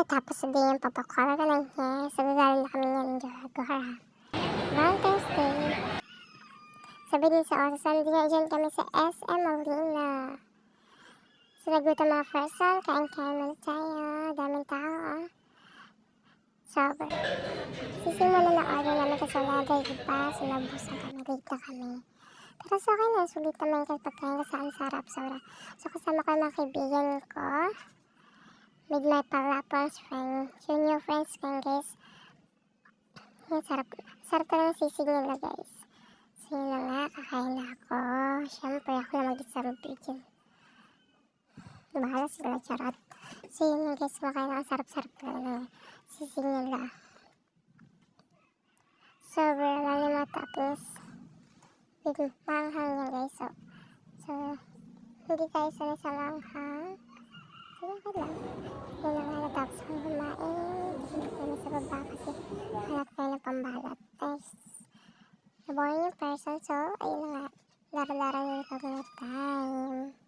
Tapos na din yung papakara ka ng hair. So, gagaling na kami ngayon, Gora. Valentine's Day. Sabi din sa oras, nandiyan dyan kami sa SM Molina. So, nagutom mga person, kain-kain muna tayo. Daming tao, ah. Sober. Sisimula na order namin kasi wala drive pa. So, nabusan kami, late na kami. Pero sa akin na, sulit naman yung pagkain kasi ang sarap, sobra. So, kasama ko yung mga kaibigan ko. With my palapons friend, junior friends ko, guys. Yan, sarap. Sarap talagang sisig nila, guys. So, yun na nga, kakain na ako. Siyempre, ako na mag-isang video. Bahala sila, charot. So, yun nga, guys, makain na. Sarap-sarap talaga sisig nila. Sobrang lalim mga toppings. With manghang yan, guys. So, hindi tayo sanay sa manghang. So, okay lang. Yun na nga, natapos akong kumain. Hindi kami sa baba kasi hanap tayo ng pambalat. Guys, naboring yung person. So, ayun na nga. Laro-laro yung pag-time.